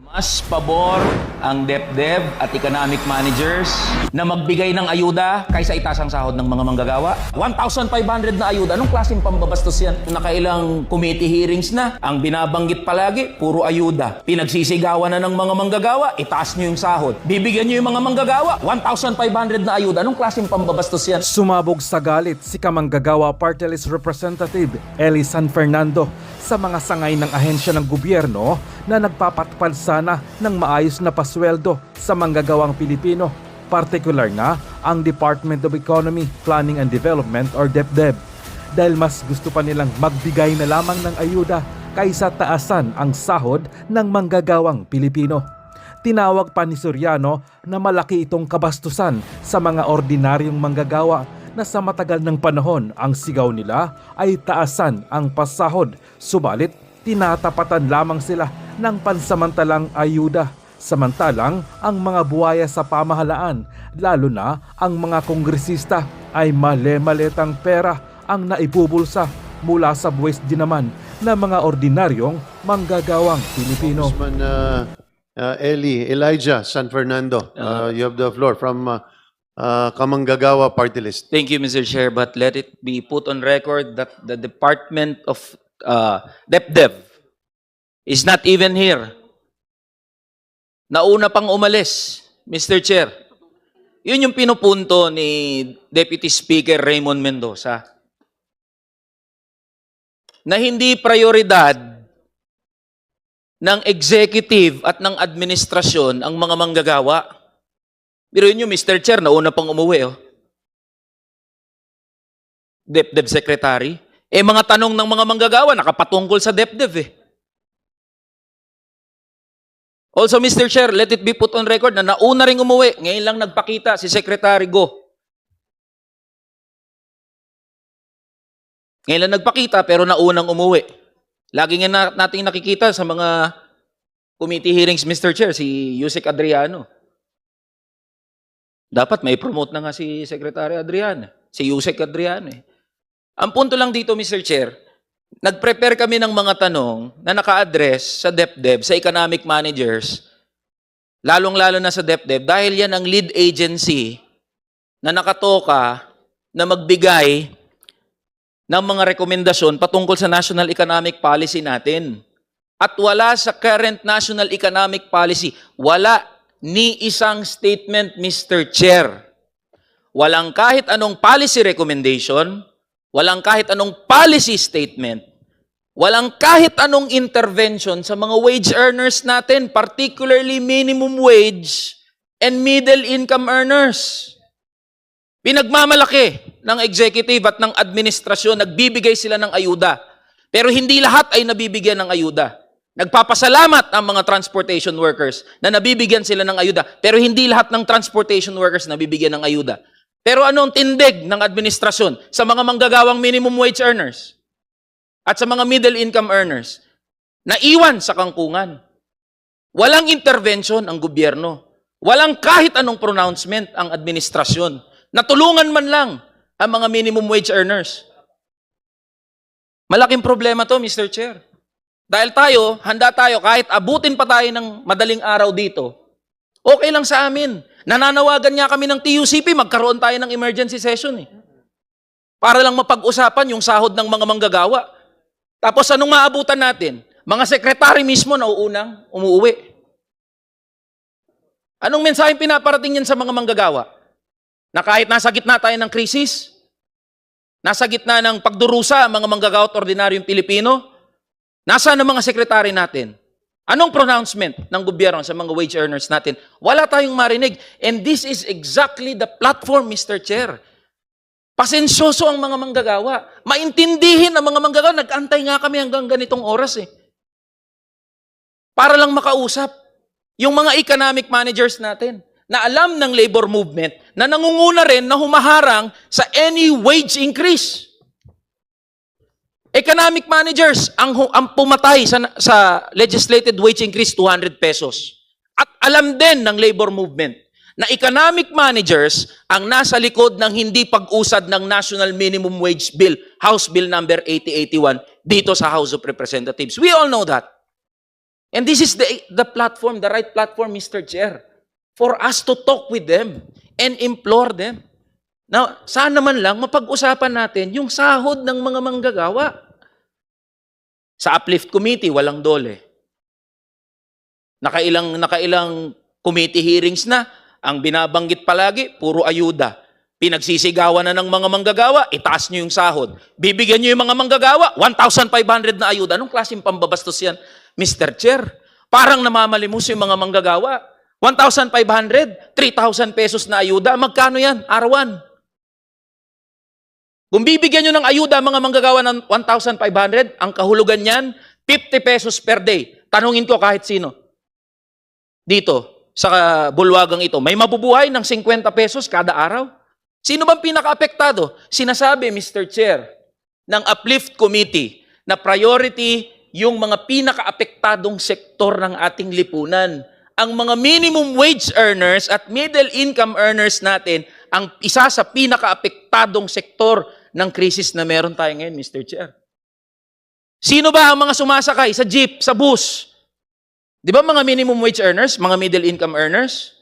Mas pabor ang DepDep at economic managers na magbigay ng ayuda kaysa itaas ang sahod ng mga manggagawa. 1,500 na ayuda. Anong klaseng pambabastos yan? Nakailang committee hearings na. Ang binabanggit palagi, puro ayuda. Pinagsisigawan na ng mga manggagawa, itaas nyo yung sahod. Bibigyan nyo yung mga manggagawa, 1,500 na ayuda. Anong klaseng pambabastos yan? Sumabog sa galit si Kamanggagawa Party List Representative Eli San Fernando sa mga sangay ng ahensya ng gobyerno na nagpapatpal sana ng maayos na pasweldo sa manggagawang Pilipino, partikular na ang Department of Economy, Planning and Development or DepDep, dahil mas gusto pa nilang magbigay na lamang ng ayuda kaysa taasan ang sahod ng manggagawang Pilipino. Tinawag pa ni Soriano na malaki itong kabastusan sa mga ordinaryong manggagawa na sa matagal ng panahon ang sigaw nila ay taasan ang pasahod, subalit tinatapatan lamang sila ng pansamantalang ayuda. Samantalang ang mga buhaya sa pamahalaan, lalo na ang mga kongresista, ay male-maletang pera ang naipubulsa mula sa buwis din naman ng mga ordinaryong manggagawang Pilipino. Congressman Elijah San Fernando, you have the floor from Kamanggagawa Party List. Thank you, Mr. Chair, but let it be put on record that the Department of DepDep is not even here. Nauna pang umalis, Mr. Chair. Yun yung pinupunto ni Deputy Speaker Raymond Mendoza. Na hindi prioridad ng executive at ng administrasyon ang mga manggagawa. Pero yun yung Mr. Chair, nauna pang umuwi. DepDep Secretary. Mga tanong ng mga manggagawa, nakapatungkol sa DepDep . Also, Mr. Chair, let it be put on record na nauna ring umuwi. Ngayon lang nagpakita si Secretary Go. Ngayon lang nagpakita pero naunang umuwi. Lagi nga nating nakikita sa mga committee hearings, Mr. Chair, si Yusek Adriano. Dapat may promote na nga si Secretary Adriano, si Yusek Adriano . Ang punto lang dito, Mr. Chair, nag-prepare kami ng mga tanong na naka-address sa DepDep, sa economic managers, lalong-lalo na sa DepDep, dahil yan ang lead agency na nakatoka na magbigay ng mga rekomendasyon patungkol sa national economic policy natin. At wala sa current national economic policy, wala ni isang statement, Mr. Chair. Walang kahit anong policy recommendation, walang kahit anong policy statement, walang kahit anong intervention sa mga wage earners natin, particularly minimum wage and middle income earners. Pinagmamalaki ng executive at ng administrasyon, nagbibigay sila ng ayuda. Pero hindi lahat ay nabibigyan ng ayuda. Nagpapasalamat ang mga transportation workers na nabibigyan sila ng ayuda. Pero hindi lahat ng transportation workers nabibigyan ng ayuda. Pero anong tindig ng administrasyon sa mga manggagawang minimum wage earners at sa mga middle income earners? Naiwan sa kangkungan. Walang intervention ang gobyerno. Walang kahit anong pronouncement ang administrasyon. Natulungan man lang ang mga minimum wage earners. Malaking problema to, Mr. Chair. Dahil tayo, handa tayo, kahit abutin pa tayo ng madaling araw dito, okay lang sa amin. Nananawagan nga kami ng TUCP, magkaroon tayo ng emergency session . Para lang mapag-usapan yung sahod ng mga manggagawa. Tapos anong maabutan natin? Mga sekretary mismo na uunang umuwi. Anong mensaheng pinaparating yan sa mga manggagawa? Na kahit nasa gitna tayo ng krisis, nasa gitna ng pagdurusa ang mga manggagawa at ordinaryong Pilipino, nasaan ang mga sekretary natin? Anong pronouncement ng gobyerno sa mga wage earners natin? Wala tayong marinig. And this is exactly the platform, Mr. Chair. Pasensyoso ang mga manggagawa. Maintindihin ang mga manggagawa. Nag-antay nga kami hanggang ganitong oras . Para lang makausap yung mga economic managers natin na alam ng labor movement na nangunguna rin na humaharang sa any wage increase. Economic managers ang pumatay sa legislated wage increase 200 pesos. At alam din ng labor movement na economic managers ang nasa likod ng hindi pag-usad ng National Minimum Wage Bill, House Bill number 8081, dito sa House of Representatives. We all know that. And this is the platform, the right platform, Mr. Chair, for us to talk with them and implore them. Now, sana man lang mapag-usapan natin yung sahod ng mga manggagawa. Sa Uplift Committee, walang dole. Nakailang committee hearings na, ang binabanggit palagi, puro ayuda. Pinagsisigawan na ng mga manggagawa, itaas nyo yung sahod. Bibigyan nyo yung mga manggagawa, 1,500 na ayuda. Anong klaseng pambabastos yan, Mr. Chair? Parang namamalimos yung mga manggagawa. 1,500, 3,000 pesos na ayuda. Magkano yan? Arawan. Kung bibigyan nyo ng ayuda mga manggagawa ng 1,500, ang kahulugan niyan, 50 pesos per day. Tanungin ko kahit sino. Dito, sa bulwagang ito, may mabubuhay ng 50 pesos kada araw? Sino bang pinaka-apektado? Sinasabi, Mr. Chair, ng Uplift Committee na priority yung mga pinaka-apektadong sektor ng ating lipunan. Ang mga minimum wage earners at middle income earners natin ang isa sa pinaka-apektadong sektor ng krisis na meron tayo ngayon, Mr. Chair. Sino ba ang mga sumasakay sa jeep, sa bus? Di ba mga minimum wage earners, mga middle income earners?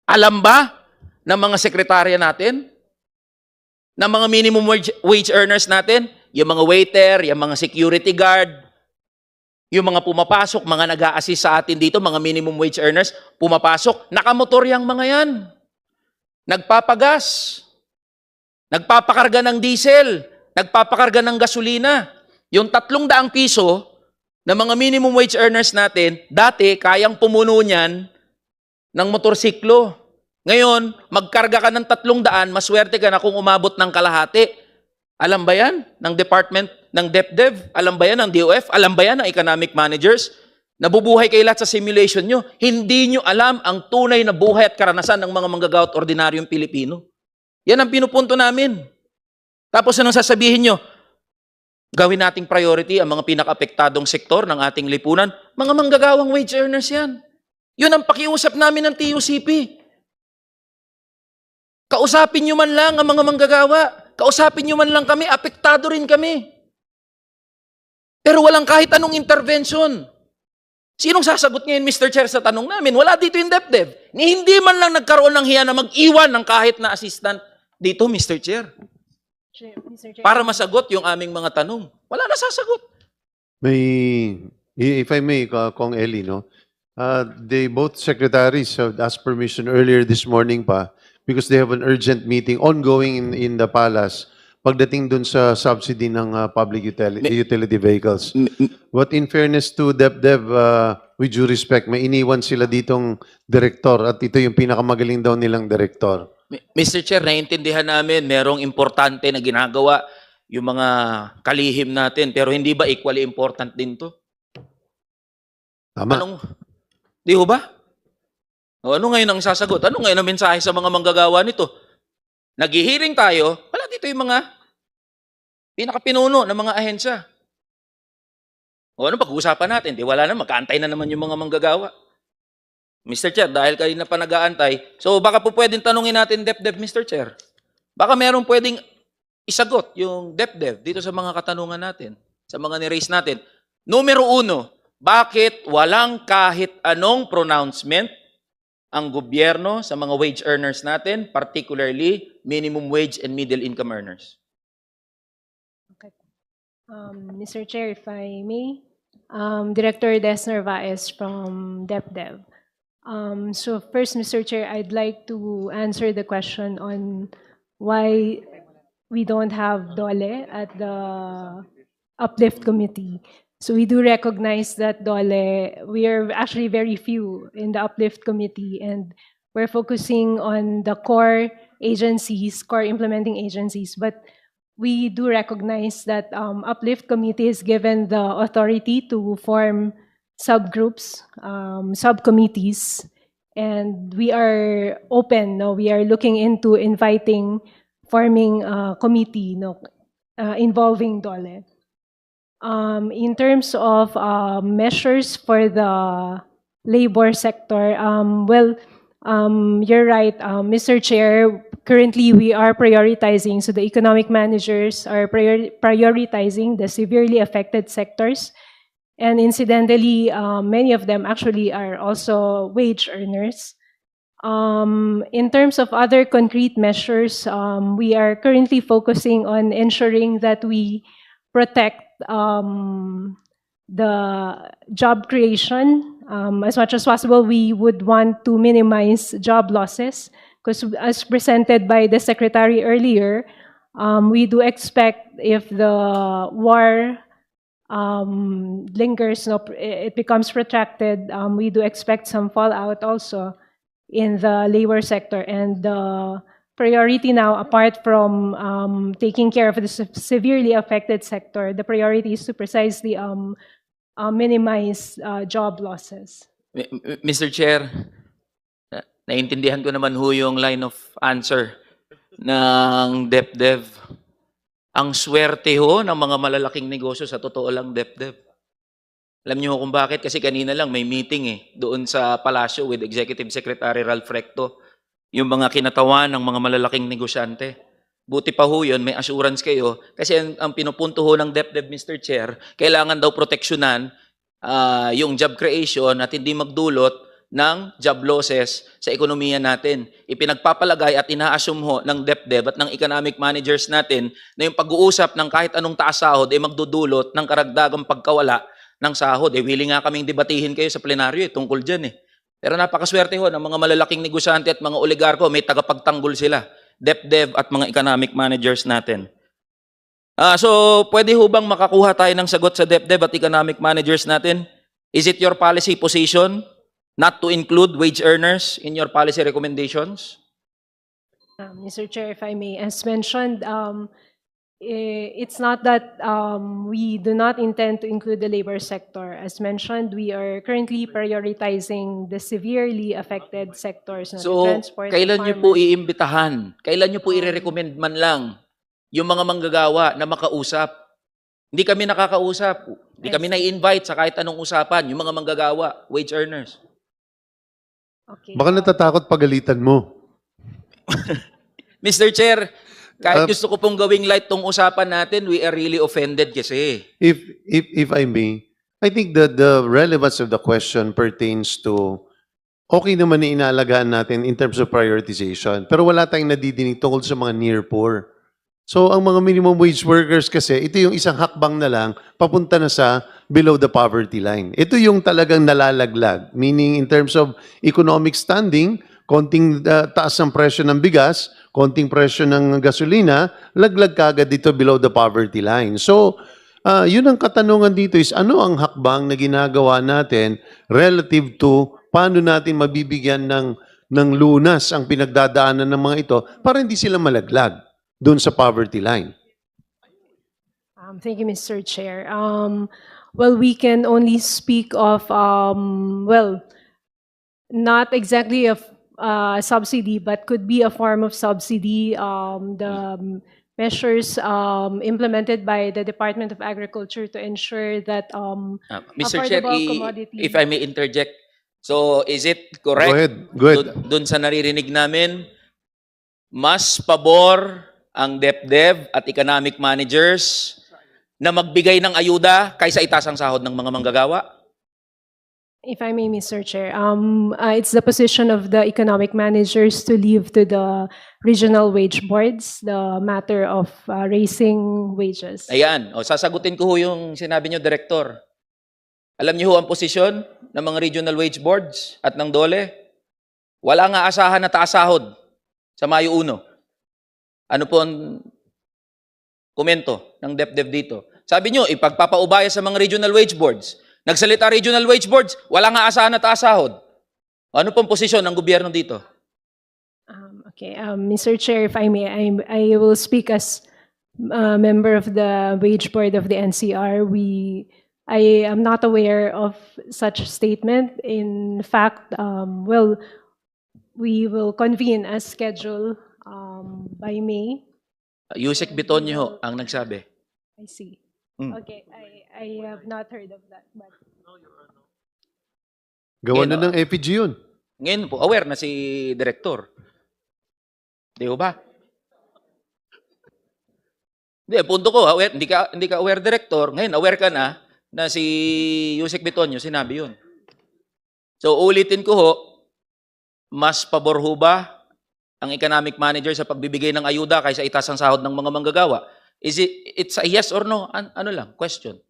Alam ba ng mga sekretarya natin? Ng mga minimum wage earners natin? Yung mga waiter, yung mga security guard, yung mga pumapasok, mga nag-a-assist sa atin dito, mga minimum wage earners, pumapasok, nakamotor yung mga yan. Nagpapagas, nagpapakarga ng diesel, nagpapakarga ng gasolina. Yung 300 piso na mga minimum wage earners natin, dati kayang pumuno niyan ng motorsiklo. Ngayon, magkarga ka ng 300, maswerte ka na kung umabot ng kalahati. Alam ba yan ng department ng DepDev? Alam ba yan ng DOF? Alam ba yan ng economic managers? Nabubuhay kayo lahat sa simulation nyo. Hindi nyo alam ang tunay na buhay at karanasan ng mga manggagawa at ordinaryong Pilipino. Yan ang pinupunto namin. Tapos anong sasabihin nyo? Gawin nating priority ang mga pinaka-apektadong sektor ng ating lipunan. Mga manggagawang wage earners yan. Yun ang pakiusap namin ng TUCP. Kausapin nyo man lang ang mga manggagawa. Kausapin nyo man lang kami, apektado rin kami. Pero walang kahit anong intervention. Sinong sasagot ngayon, Mr. Chair, sa tanong namin? Wala dito yung DepDev. Hindi man lang nagkaroon ng hiya na mag-iwan ng kahit na assistant dito, Mr. Chair. Mr. Chair. Para masagot yung aming mga tanong. Wala na sasagot. If I may, Kong Eli, no? They both secretaries have asked permission earlier this morning pa because they have an urgent meeting ongoing in the palace pagdating dun sa subsidy ng public utility vehicles. But in fairness to DepDev, with due respect, may iniwan sila ditong direktor at ito yung pinakamagaling daw nilang direktor. Mr. Chair, naiintindihan namin merong importante na ginagawa yung mga kalihim natin, pero hindi ba equally important din to? Tama. Di ho ba? O, ano ngayon ang sasagot? Ano ngayon ang mensahe sa mga manggagawa nito? Naghihiring tayo, wala dito yung mga pinakapinuno ng mga ahensya. O ano pag-uusapan natin? Di wala na, magkaantay na naman yung mga manggagawa. Mr. Chair, dahil kayo na pa nag-aantay, so baka po pwedeng tanungin natin DepDev, Mr. Chair. Baka meron pwedeng isagot yung DepDev dito sa mga katanungan natin, sa mga ni-raise natin. Numero 1, bakit walang kahit anong pronouncement ang gobyerno sa mga wage earners natin, particularly minimum wage and middle income earners? Okay. Mr. Chair, if I may, Director Des Narvaez from DepDev. So first, Mr. Chair, I'd like to answer the question on why we don't have DOLE at the Uplift Committee. So we do recognize that DOLE, we are actually very few in the Uplift Committee, and we're focusing on the core agencies, core implementing agencies, but we do recognize that Uplift Committee is given the authority to form subgroups, subcommittees, and we are open. No, we are looking into inviting, forming a committee, no, involving DOLE. In terms of measures for the labor sector, you're right, Mr. Chair. Currently, we are prioritizing, so the economic managers are prioritizing the severely affected sectors. And incidentally, many of them actually are also wage earners. In terms of other concrete measures, we are currently focusing on ensuring that we protect the job creation. As much as possible, we would want to minimize job losses because as presented by the Secretary earlier, we do expect if the war lingers, it becomes protracted, we do expect some fallout also in the labor sector. And the priority now, apart from taking care of the severely affected sector, the priority is to precisely minimize job losses. Mr. Chair, naiintindihan ko naman ho yung line of answer ng DepDev. Ang swerte ho ng mga malalaking negosyo sa totoo lang, DepDev. Alam niyo ho kung bakit? Kasi kanina lang may meeting doon sa Palasyo with Executive Secretary Ralph Recto, yung mga kinatawan ng mga malalaking negosyante. Buti pa ho yun, may assurance kayo. Kasi ang pinupunto ho ng DepDev, Mr. Chair, kailangan daw proteksyonan yung job creation at hindi magdulot ng job losses sa ekonomiya natin. Ipinagpapalagay at ina-assume ho ng DepDev at ng economic managers natin na yung pag-uusap ng kahit anong taas sahod ay magdudulot ng karagdagang pagkawala ng sahod. Willing nga kaming debatihin kayo sa plenaryo tungkol dyan. Pero napakaswerte ho ng mga malalaking negosyante at mga oligarko, may tagapagtanggol sila. DepDev at mga economic managers natin. So, pwede ho bang makakuha tayo ng sagot sa DepDev at economic managers natin? Is it your policy position not to include wage earners in your policy recommendations? Mr. Chair, if I may, as mentioned, it's not that we do not intend to include the labor sector. As mentioned, we are currently prioritizing the severely affected sectors. So, kailan nyo po iimbitahan? Kailan nyo po i-recommend man lang yung mga manggagawa na makausap? Hindi kami nakakausap. Hindi kami na-invite sa kahit anong usapan, yung mga manggagawa, wage earners. Okay. Baka natatakot pagalitan mo. Mr. Chair, kahit gusto ko pong gawing light tong usapan natin, we are really offended kasi. If I may, I think that the relevance of the question pertains to okay naman na inaalagaan natin in terms of prioritization, pero wala tayong nadidinig tungkol sa mga near poor. So, ang mga minimum wage workers kasi, ito yung isang hakbang na lang, papunta na sa below the poverty line. Ito yung talagang nalalaglag. Meaning, in terms of economic standing, konting taas ng presyo ng bigas, konting presyo ng gasolina, laglag kagad dito below the poverty line. So, yun ang katanungan dito is, ano ang hakbang na ginagawa natin relative to paano natin mabibigyan ng lunas ang pinagdadaanan ng mga ito para hindi sila malaglag doon sa poverty line. Thank you, Mr. Chair. Well, we can only speak of, well, not exactly a subsidy, but could be a form of subsidy. The measures implemented by the Department of Agriculture to ensure that Mr. Chair, affordable commodity. if I may interject, so is it correct? Go ahead. Doon sa naririnig namin, mas pabor ang DepDev at economic managers na magbigay ng ayuda kaysa itaas ang sahod ng mga manggagawa? If I may, Mr. Chair, it's the position of the economic managers to leave to the regional wage boards the matter of raising wages. Ayan, sasagutin ko ho yung sinabi nyo, Director. Alam niyo ho ang posisyon ng mga regional wage boards at ng DOLE? Wala nga asahan na taas sahod sa Mayo 1. Ano po ang komento ng DepDev dito? Sabi nyo, ipagpapaubaya sa mga regional wage boards. Nagsalita regional wage boards, wala nga asahan na taas sahod. Ano pong posisyon ng gobyerno dito? Okay, Mr. Chair, if I may, I will speak as a member of the wage board of the NCR. I am not aware of such statement. In fact, well, we will convene as scheduled by May. Yusek Bitonyo ho ang nagsabi. I see. Mm. Okay, I have not heard of that. But Gawa na ng FEG yun. Ngayon po, aware na si Director. Di ba? Hindi, punto ko, aware, hindi ka aware, Director. Ngayon, aware ka na. na si Yusek Bitonyo sinabi yun. So ulitin ko ho, mas pabor ho ba ang economic manager sa pagbibigay ng ayuda kaysa itaas ang sahod ng mga manggagawa? It's a yes or no? Ano lang, question.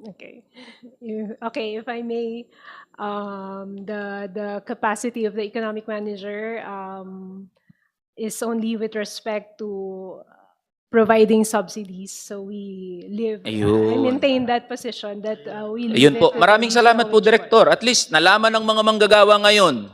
Okay. Okay, if I may, the capacity of the economic manager is only with respect to providing subsidies. So we live, I Ayun. maintain that position that we live Ayun po. it with Maraming the salamat po, wage board. Director. At least nalaman ng mga manggagawa ngayon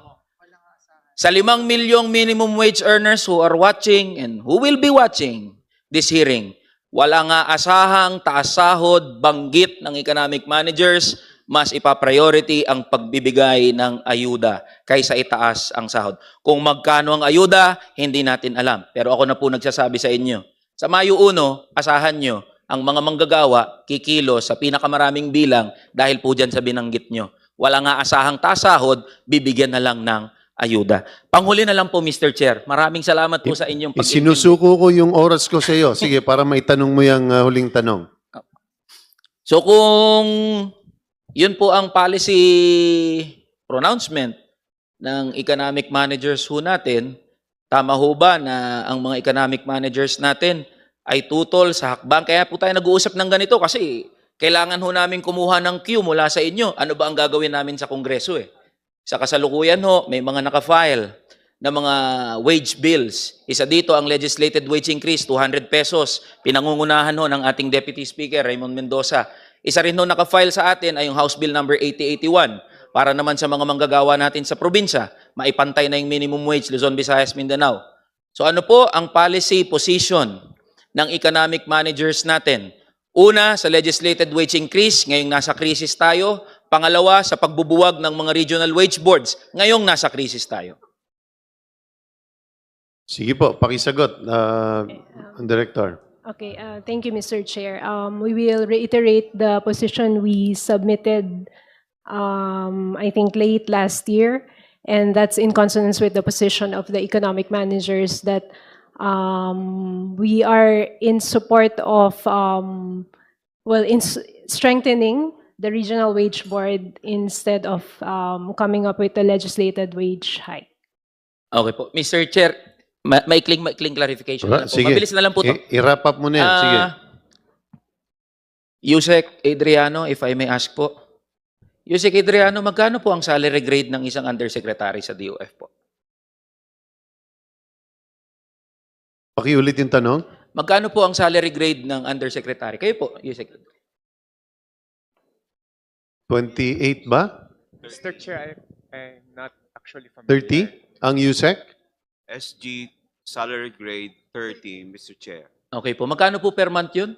sa 5 milyong minimum wage earners who are watching and who will be watching this hearing, wala nga asahang taas sahod, banggit ng economic managers, mas ipapriority ang pagbibigay ng ayuda kaysa itaas ang sahod. Kung magkano ang ayuda, hindi natin alam. Pero ako na po nagsasabi sa inyo. Sa Mayo 1, asahan nyo, ang mga manggagawa, kikilo sa pinakamaraming bilang dahil po dyan sa binanggit nyo. Wala nga asahang taas sahod, bibigyan na lang ng ayuda. Panghuli na lang po, Mr. Chair. Maraming salamat po sa inyong pag-intindi. Sinusuko ko yung oras ko sa iyo. Sige, para maitanong mo yung huling tanong. So kung yun po ang policy pronouncement ng economic managers ho natin, tama ho ba na ang mga economic managers natin ay tutol sa hakbang? Kaya po tayo nag-uusap ng ganito kasi kailangan ho namin kumuha ng cue mula sa inyo. Ano ba ang gagawin namin sa Kongreso eh? Sa kasalukuyan ho, may mga naka-file na mga wage bills. Isa dito ang legislated wage increase, 200 pesos. Pinangungunahan ho ng ating Deputy Speaker, Raymond Mendoza. Isa rin ho naka-file sa atin ay yung House Bill number 8081 para naman sa mga manggagawa natin sa probinsya, maipantay na yung minimum wage, Luzon, Visayas, Mindanao. So ano po ang policy position ng economic managers natin? Una, sa legislated wage increase, ngayong nasa krisis tayo. Pangalawa, sa pagbubuwag ng mga regional wage boards, ngayong nasa krisis tayo. Sige po, pakisagot, Director. Okay, thank you, Mr. Chair. We will reiterate the position we submitted, I think, late last year, and that's in consonance with the position of the economic managers that we are in support of, strengthening the regional wage board instead of coming up with a legislated wage hike. Okay po. Mr. Chair, maikling clarification na lang po. Sige. Mabilis na lang po to. I-wrap up mo na yan. Sige. Yusek Adriano, if I may ask po. Yusek Adriano, magkano po ang salary grade ng isang undersecretary sa DOF po? Pakiulit yung tanong. Magkano po ang salary grade ng undersecretary? Kayo po, Yusek. 28 ba? Mr. Chair, I'm not actually familiar. 30? Ang USEC? SG salary grade 30, Mr. Chair. Okay po. Magkano po per month yun?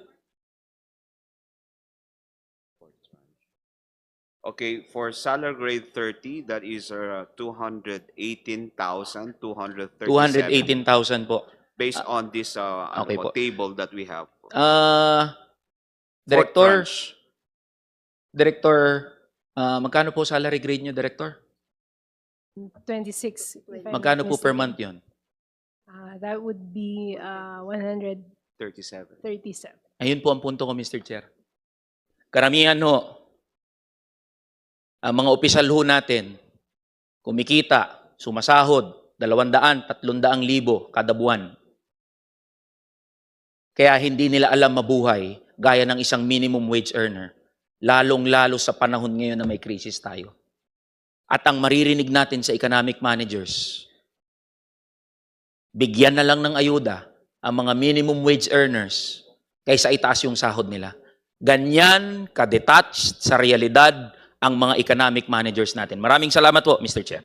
Okay, for salary grade 30, that is 218,237 218,000 po. based on this okay po. table that we have. Director, tranche. Director, magkano po salary grade nyo, Director? 26. if I'm Magkano not po per mistaken. month yun? That would be 137. 37. Ayun po ang punto ko, Mr. Chair. Karamihan ho, ang mga opisyal ho natin, kumikita, sumasahod, 200,000-300,000 kada buwan. Kaya hindi nila alam mabuhay gaya ng isang minimum wage earner, lalong-lalo sa panahon ngayon na may krisis tayo. At ang maririnig natin sa economic managers, bigyan na lang ng ayuda ang mga minimum wage earners kaysa itaas yung sahod nila. Ganyan ka-detached sa realidad ang mga economic managers natin. Maraming salamat po, Mr. Chair.